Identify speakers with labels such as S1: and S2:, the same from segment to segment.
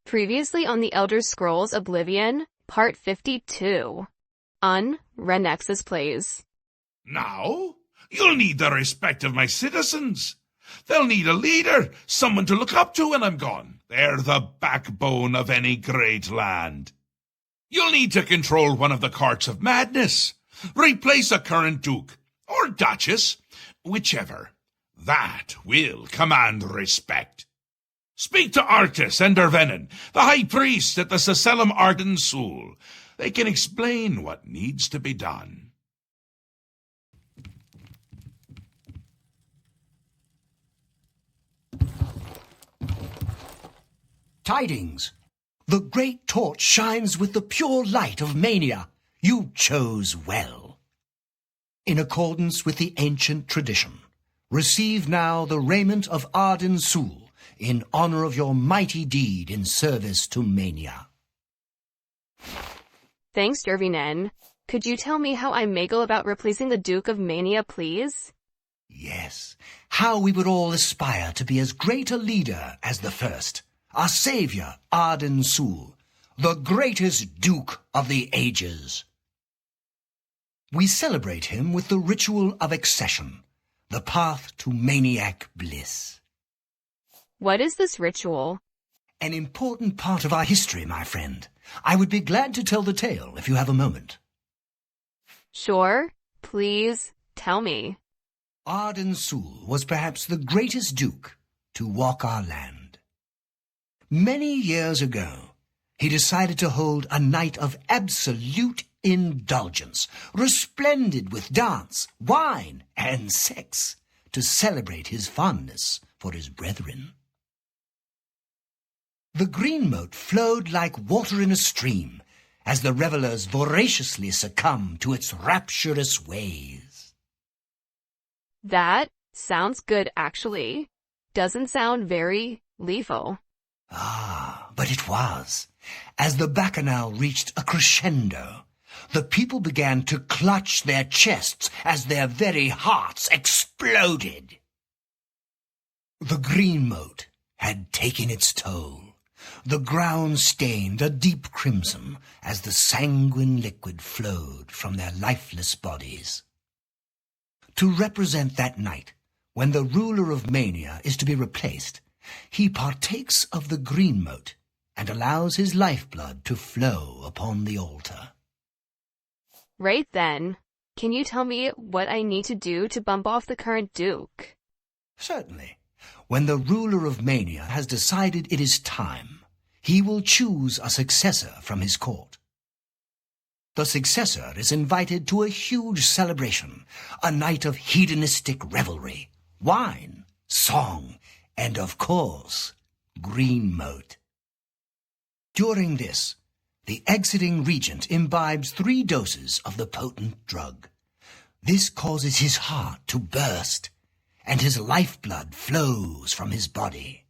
S1: Previously on the Elder Scrolls Oblivion, Part 52. Renexus plays.
S2: Now, you'll need the respect of my citizens. They'll need a leader, someone to look up to when I'm gone. They're the backbone of any great land. You'll need to control one of the courts of madness, replace a current duke, or duchess, whichever. That will command respect. Speak to Arctus and Dervenin, the high priest at the Septim Arden Sul. They can explain what needs to be done.
S3: Tidings! The great torch shines with the pure light of Mania. You chose well. In accordance with the ancient tradition, receive now the raiment of Arden Sul in honor of your mighty deed in service to Mania.
S1: Thanks, Dervenin. Could you tell me how I may go about replacing the Duke of Mania, please?
S3: Yes, how we would all aspire to be as great a leader as the first, our savior, Arden Sul, the greatest Duke of the ages. We celebrate him with the ritual of Accession, the path to maniac bliss.
S1: What is this ritual?
S3: An important part of our history, my friend. I would be glad to tell the tale if you have a moment.
S1: Sure. Please, tell me.
S3: Arden Sul was perhaps the greatest duke to walk our land. Many years ago, he decided to hold a night of absolute indulgence, resplendent with dance, wine, and sex, to celebrate his fondness for his brethren. The Greenmote flowed like water in a stream as the revelers voraciously succumbed to its rapturous ways.
S1: That sounds good, actually. Doesn't sound very lethal.
S3: Ah, but it was. As the bacchanal reached a crescendo, the people began to clutch their chests as their very hearts exploded. The Greenmote had taken its toll. The ground stained a deep crimson as the sanguine liquid flowed from their lifeless bodies. To represent that night, when the ruler of Mania is to be replaced, he partakes of the Greenmote and allows his lifeblood to flow upon the altar.
S1: Right then. Can you tell me what I need to do to bump off the current Duke?
S3: Certainly. When the ruler of Mania has decided it is time, he will choose a successor from his court. The successor is invited to a huge celebration, a night of hedonistic revelry, wine, song, and of course, Greenmote. During this, the exiting regent imbibes 3 doses of the potent drug. This causes his heart to burst, and his lifeblood flows from his body.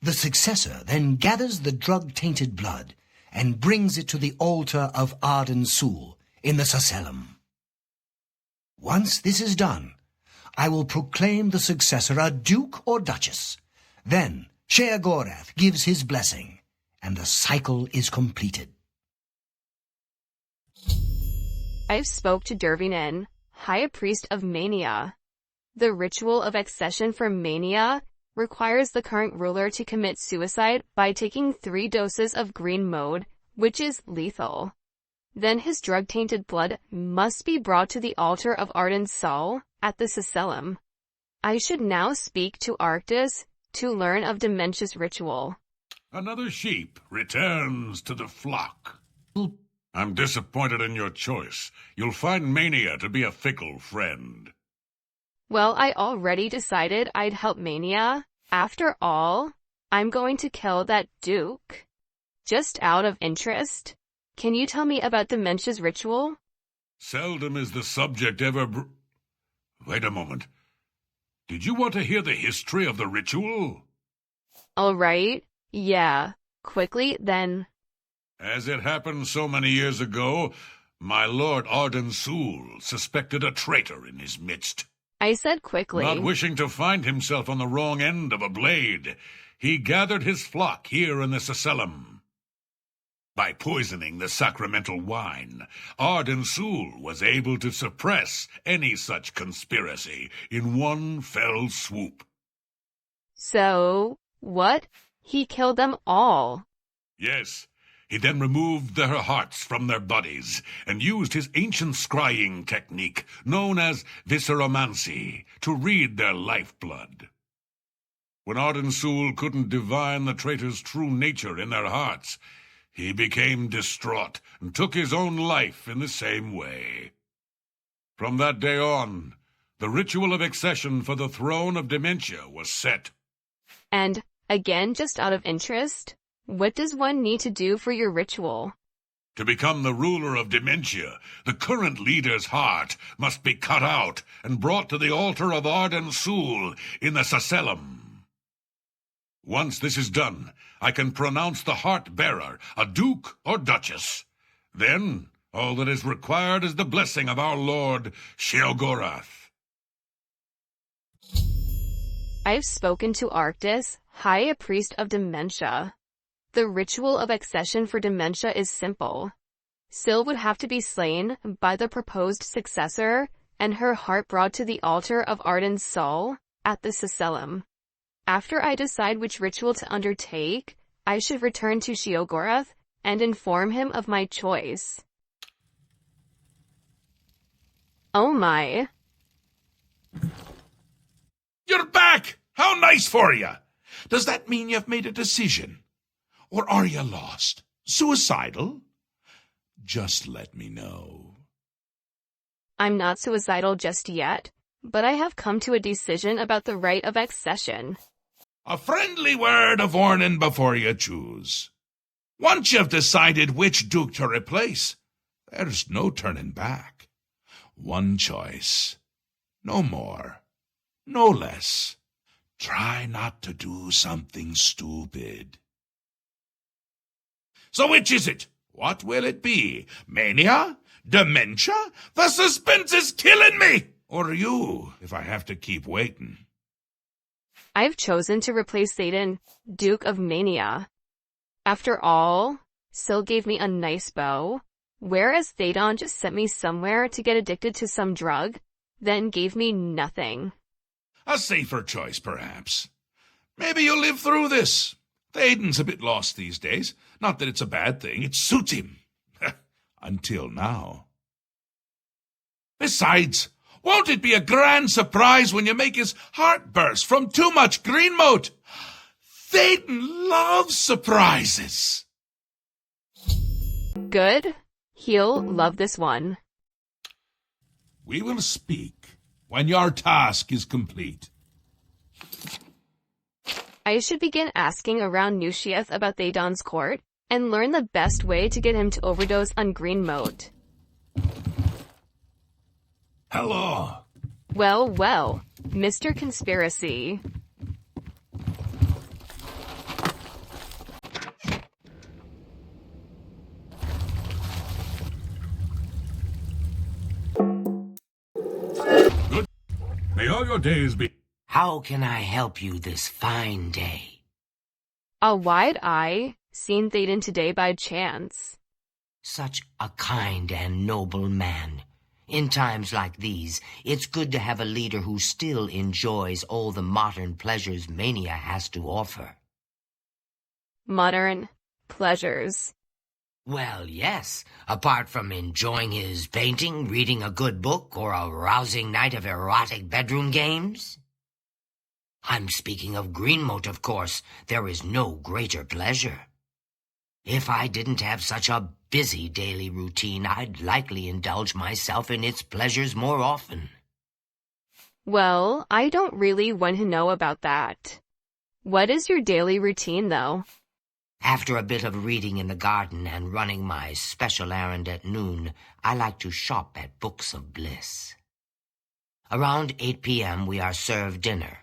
S3: The successor then gathers the drug-tainted blood and brings it to the altar of Arden Sul in the Septim. Once this is done, I will proclaim the successor a duke or duchess. Then Sheogorath gives his blessing, and the cycle is completed.
S1: I've spoke to Dervenin, High Priest of Mania. The ritual of accession for Mania requires the current ruler to commit suicide by taking 3 doses of Greenmote, which is lethal. Then his drug-tainted blood must be brought to the altar of Arden Sul at the Septim. I should now speak to Arctus to learn of Dementia's ritual.
S4: Another sheep returns to the flock. I'm disappointed in your choice. You'll find Mania to be a fickle friend.
S1: Well, I already decided I'd help Mania. After all, I'm going to kill that Duke. Just out of interest, can you tell me about Dementia's ritual?
S4: Seldom is the subject ever Wait a moment. Did you want to hear the history of the ritual?
S1: All right. Yeah. Quickly, then.
S4: As it happened so many years ago, my lord Arden Sul suspected a traitor in his midst.
S1: I said quickly.
S4: Not wishing to find himself on the wrong end of a blade, he gathered his flock here in the Septim. By poisoning the sacramental wine, Syl was able to suppress any such conspiracy in one fell swoop.
S1: So, what? He killed them all.
S4: Yes, he then removed their hearts from their bodies and used his ancient scrying technique known as visceromancy to read their lifeblood. When Syl couldn't divine the traitors' true nature in their hearts, he became distraught and took his own life in the same way. From that day on, the ritual of accession for the throne of Dementia was set.
S1: And, again, just out of interest, what does one need to do for your ritual?
S4: To become the ruler of Dementia, the current leader's heart must be cut out and brought to the altar of Syl in the Septim. Once this is done, I can pronounce the heart-bearer a duke or duchess. Then, all that is required is the blessing of our lord, Sheogorath.
S1: I've spoken to Arctus, High Priest of Dementia. The ritual of accession for Dementia is simple. Syl would have to be slain by the proposed successor, and her heart brought to the altar of Syl at the Septim. After I decide which ritual to undertake, I should return to Sheogorath and inform him of my choice. Oh my.
S2: You're back! How nice for you! Does that mean you've made a decision? Or are you lost? Suicidal? Just let me know.
S1: I'm not suicidal just yet, but I have come to a decision about the rite of accession.
S2: A friendly word of warning before you choose. Once you've decided which duke to replace, there's no turning back. One choice. No more. No less. Try not to do something stupid. So which is it? What will it be? Mania? Dementia? The suspense is killing me! Or you, if I have to keep waiting.
S1: I've chosen to replace Thaden, Duke of Mania. After all, Syl gave me a nice bow, whereas Thaden just sent me somewhere to get addicted to some drug, then gave me nothing.
S2: A safer choice, perhaps. Maybe you'll live through this. Thaden's a bit lost these days. Not that it's a bad thing. It suits him. Until now. Besides, won't it be a grand surprise when you make his heart burst from too much Greenmote? Thaden loves surprises.
S1: Good. He'll love this one.
S2: We will speak when your task is complete.
S1: I should begin asking around Nushieth about Thaden's court and learn the best way to get him to overdose on Greenmote.
S2: Hello.
S1: Well, well, Mr. Conspiracy.
S4: Good. May all your days be...
S3: How can I help you this fine day?
S1: A wide eye, seen Thaden today by chance.
S3: Such a kind and noble man. In times like these, it's good to have a leader who still enjoys all the modern pleasures Mania has to offer.
S1: Modern pleasures.
S3: Well, yes, apart from enjoying his painting, reading a good book, or a rousing night of erotic bedroom games. I'm speaking of Greenmote, of course. There is no greater pleasure. If I didn't have such a busy daily routine, I'd likely indulge myself in its pleasures more often.
S1: Well, I don't really want to know about that. What is your daily routine, though?
S3: After a bit of reading in the garden and running my special errand at noon, I like to shop at Books of Bliss. Around 8 p.m. we are served dinner.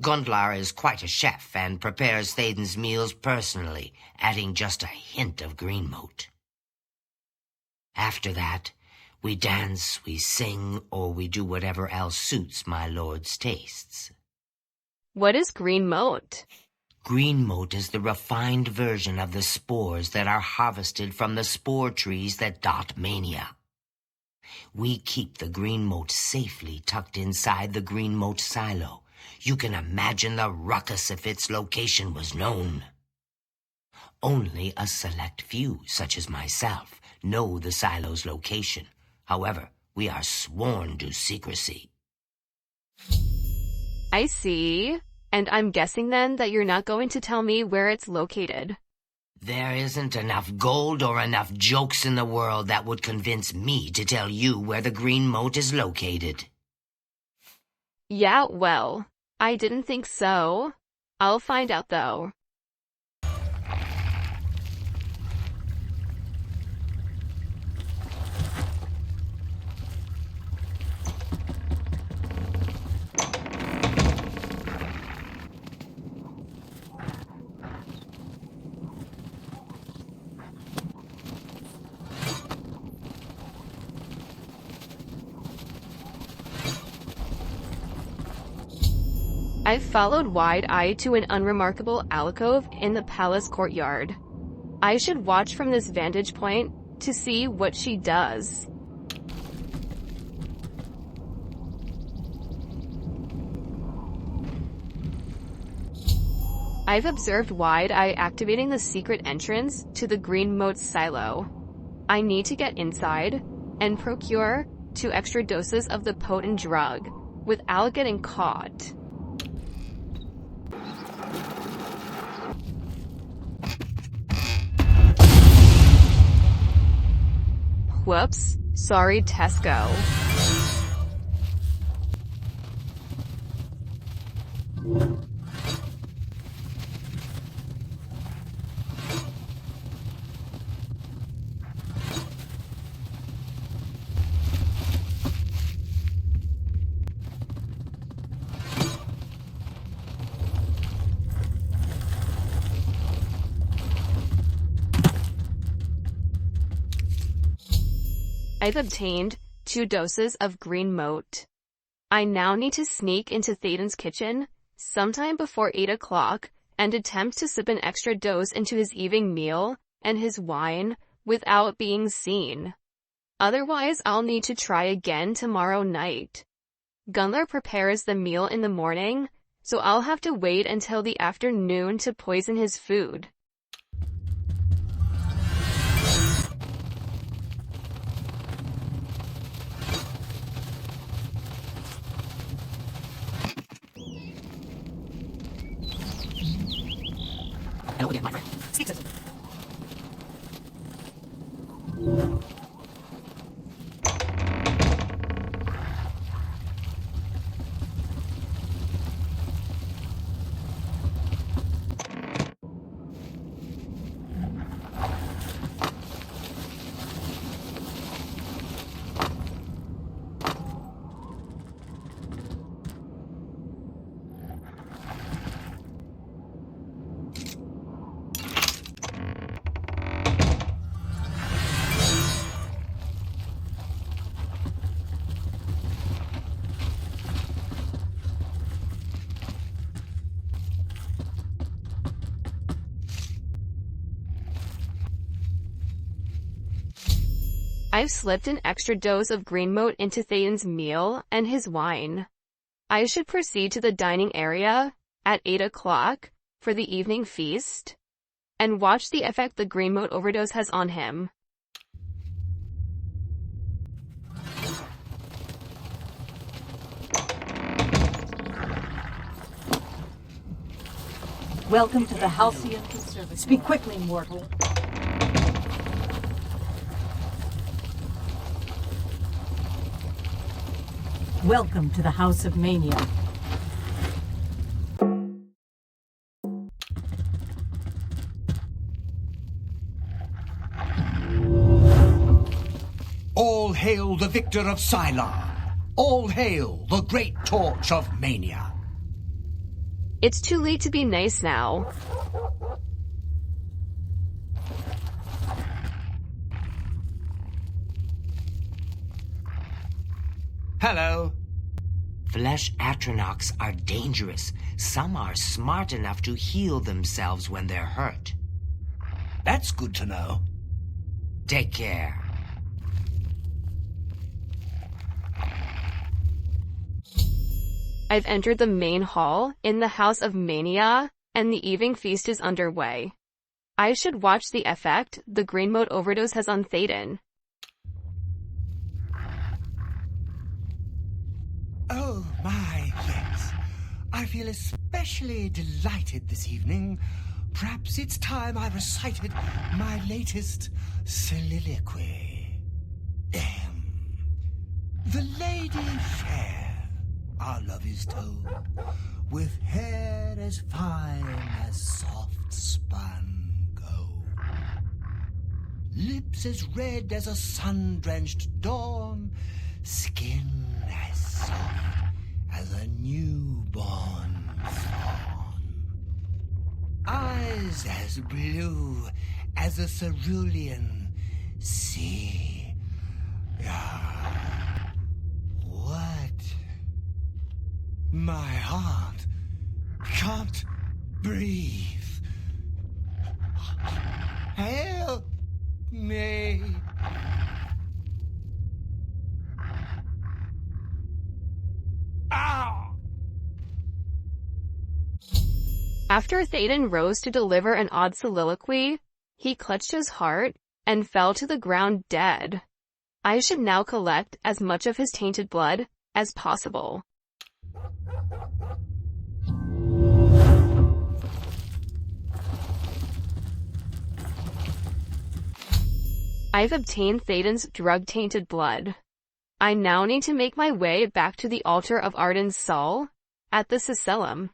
S3: Gundlar is quite a chef and prepares Thaden's meals personally, adding just a hint of Greenmote. After that, we dance, we sing, or we do whatever else suits my lord's tastes.
S1: What is Greenmote?
S5: Greenmote is the refined version of the spores that are harvested from the spore trees that dot Mania. We keep the Greenmote safely tucked inside the Greenmote silo. You can imagine the ruckus if its location was known. Only a select few, such as myself, know the silo's location. However, we are sworn to secrecy.
S1: I see. And I'm guessing then that you're not going to tell me where it's located.
S5: There isn't enough gold or enough jokes in the world that would convince me to tell you where the Greenmote is located.
S1: Yeah, well, I didn't think so. I'll find out though. I followed Wide-Eye to an unremarkable alcove in the palace courtyard. I should watch from this vantage point to see what she does. I've observed Wide-Eye activating the secret entrance to the Greenmote silo. I need to get inside and procure 2 extra doses of the potent drug without getting caught. Whoops, sorry Tesco. I've obtained 2 doses of Greenmote. I now need to sneak into Thaden's kitchen sometime before 8 o'clock and attempt to slip an extra dose into his evening meal and his wine without being seen. Otherwise, I'll need to try again tomorrow night. Gunlar prepares the meal in the morning, so I'll have to wait until the afternoon to poison his food.
S6: Hello again, my friend. Speak to them.
S1: I've slipped an extra dose of Greenmote into Thaden's meal and his wine. I should proceed to the dining area at 8 o'clock for the evening feast and watch the effect the Greenmote overdose has on him.
S6: Welcome to the Halcyon Conservatory. Speak quickly, mortal. Welcome to the House of Mania.
S3: All hail the victor of Sylar! All hail the great torch of Mania!
S1: It's too late to be nice now.
S3: Hello.
S5: Flesh Atronachs are dangerous. Some are smart enough to heal themselves when they're hurt.
S3: That's good to know.
S5: Take care.
S1: I've entered the main hall in the House of Mania, and the evening feast is underway. I should watch the effect the Greenmote overdose has on Thaden.
S3: Oh my, yes. I feel especially delighted this evening. Perhaps it's time I recited my latest soliloquy. The lady fair, our love is told, with hair as fine as soft spun gold, lips as red as a sun-drenched dawn, skin as soft as a newborn fawn, eyes as blue as a cerulean sea. What? My heart can't breathe. Help me.
S1: After Thaden rose to deliver an odd soliloquy, he clutched his heart and fell to the ground dead. I should now collect as much of his tainted blood as possible. I've obtained Thaden's drug-tainted blood. I now need to make my way back to the altar of Arden's Sol at the Septim.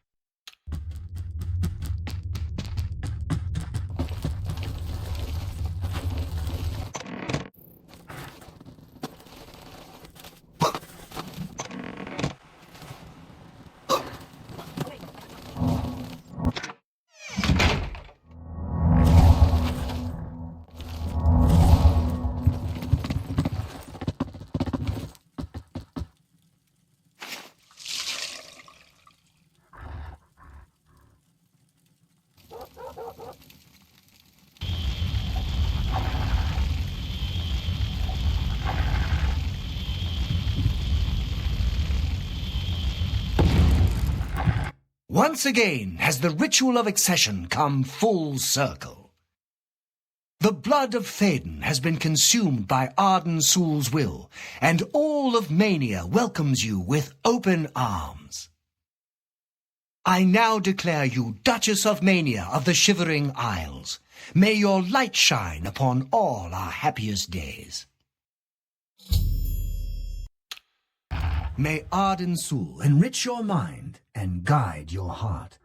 S3: Once again has the ritual of accession come full circle. The blood of Thaden has been consumed by Arden Sul's will, and all of Mania welcomes you with open arms. I now declare you Duchess of Mania of the Shivering Isles. May your light shine upon all our happiest days. May Arden Sul enrich your mind and guide your heart.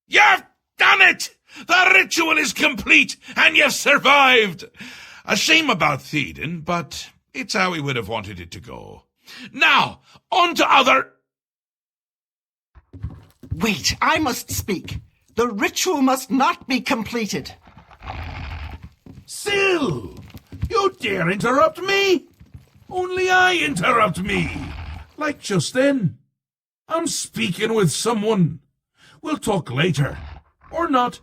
S2: You've done it! The ritual is complete, and you've survived! A shame about Thaden, but it's how we would have wanted it to go. Now, on to other...
S7: Wait, I must speak. The ritual must not be completed.
S2: Syl! You dare interrupt me? Only I interrupt me. Like just then. I'm speaking with someone. We'll talk later. Or not.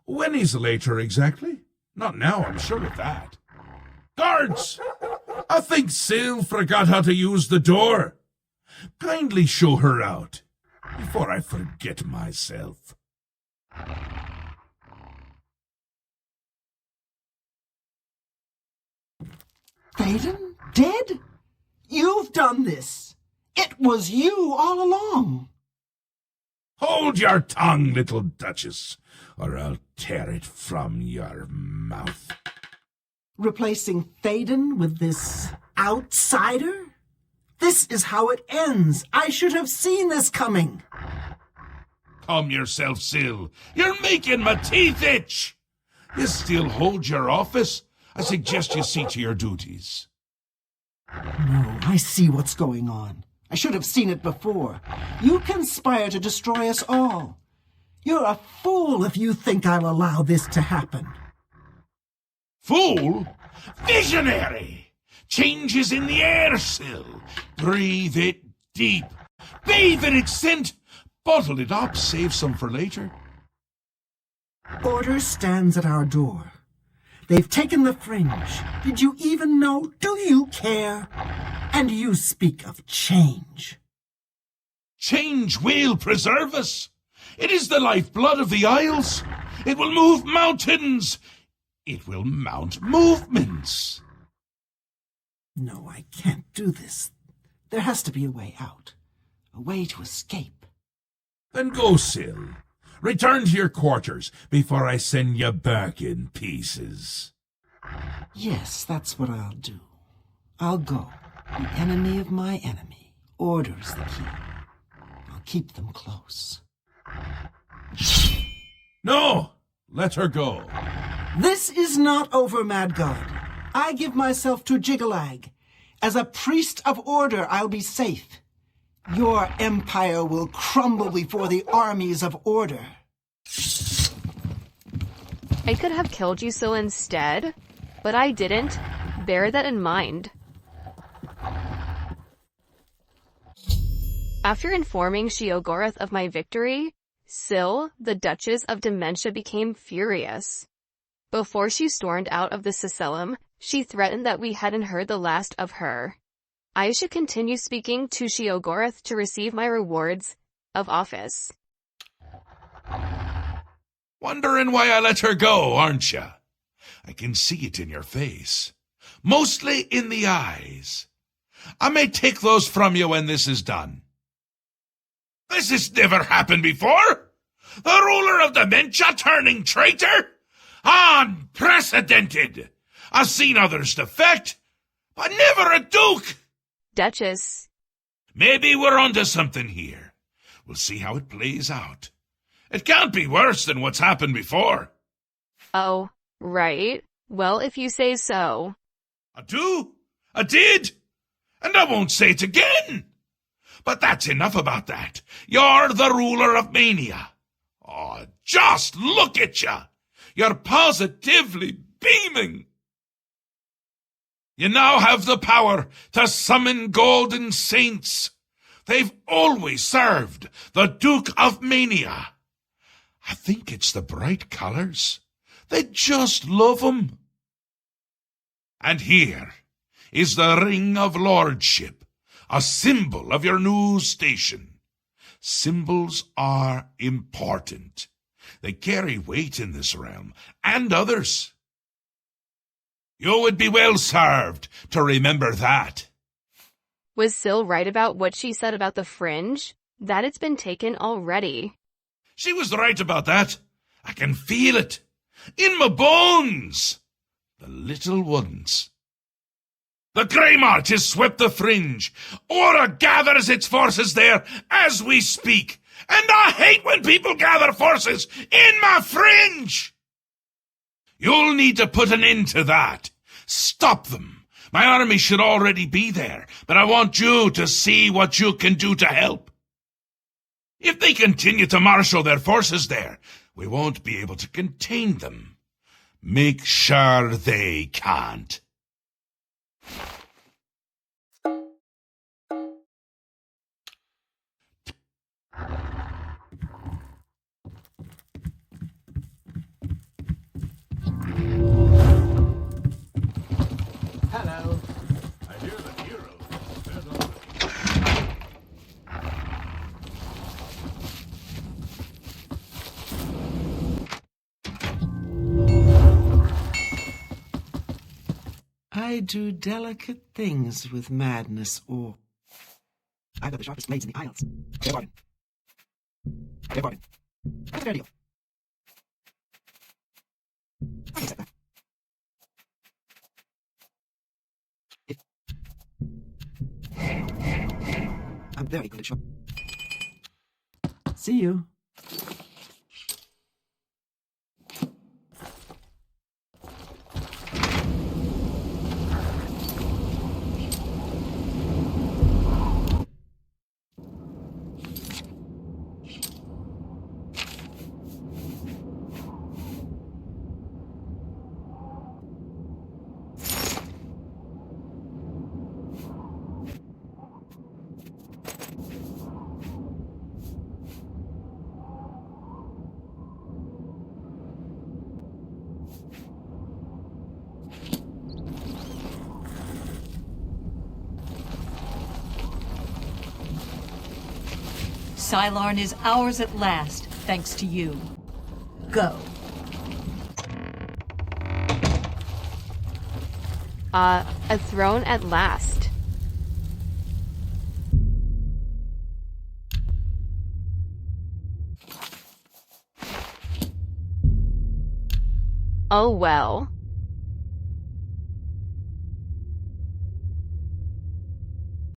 S2: When is later exactly? Not now, I'm sure of that. Guards! I think Syl forgot how to use the door. Kindly show her out, before I forget myself.
S7: Thaden? Dead? You've done this. It was you all along.
S2: Hold your tongue, little Duchess, or I'll tear it from your mouth.
S7: Replacing Thaden with this outsider? This is how it ends. I should have seen this coming.
S2: Calm yourself, Syl. You're making my teeth itch. You still hold your office? I suggest you see to your duties.
S7: No, I see what's going on. I should have seen it before. You conspire to destroy us all. You're a fool if you think I'll allow this to happen.
S2: Fool? Visionary! Change is in the air, Syl. Breathe it deep. Bathe in its scent. Bottle it up, save some for later.
S7: Order stands at our door. They've taken the fringe. Did you even know? Do you care? And you speak of change.
S2: Change will preserve us. It is the lifeblood of the Isles. It will move mountains. It will mount movements.
S7: No, I can't do this. There has to be a way out. A way to escape.
S2: Then go, Syl. Return to your quarters before I send you back in pieces.
S7: Yes, that's what I'll do. I'll go. The enemy of my enemy. Order's the key. I'll keep them close.
S2: No! Let her go.
S7: This is not over, Mad God. I give myself to Jiggalag. As a priest of order, I'll be safe. Your empire will crumble before the armies of order.
S1: I could have killed you, Syl, instead, but I didn't. Bear that in mind. After informing Sheogorath of my victory, Syl, the Duchess of Dementia, became furious. Before she stormed out of the Septim, she threatened that we hadn't heard the last of her. I should continue speaking to Sheogorath to receive my rewards of office.
S2: Wondering why I let her go, aren't you? I can see it in your face. Mostly in the eyes. I may take those from you when this is done. This has never happened before. The ruler of Dementia turning traitor? Unprecedented. I've seen others defect, but never a duke.
S1: Duchess.
S2: Maybe we're onto something here. We'll see how it plays out. It can't be worse than what's happened before.
S1: Oh, right. Well, if you say so.
S2: I do. I did. And I won't say it again. But that's enough about that. You're the ruler of Mania. Oh, just look at you. You're positively beaming. You now have the power to summon golden saints. They've always served the Duke of Mania. I think it's the bright colors. They just love 'em. And here is the Ring of Lordship, a symbol of your new station. Symbols are important. They carry weight in this realm, and others. You would be well served to remember that.
S1: Was Syl right about what she said about the fringe? That it's been taken already.
S2: She was right about that. I can feel it. In my bones. The little ones. The Greenmote has swept the fringe. Aura gathers its forces there as we speak. And I hate when people gather forces in my fringe. You'll need to put an end to that. Stop them. My army should already be there, but I want you to see what you can do to help. If they continue to marshal their forces there, we won't be able to contain them. Make sure they can't.
S7: Hello.
S4: I hear the hero.
S7: I do delicate things with madness, or... I've got the sharpest blades in the Isles. Fair bargain. Fair bargain. That's a fair deal. I accept that. I'm very good at shop. See you.
S6: Sylarn is ours at last, thanks to you. Go.
S1: A throne at last. Oh well.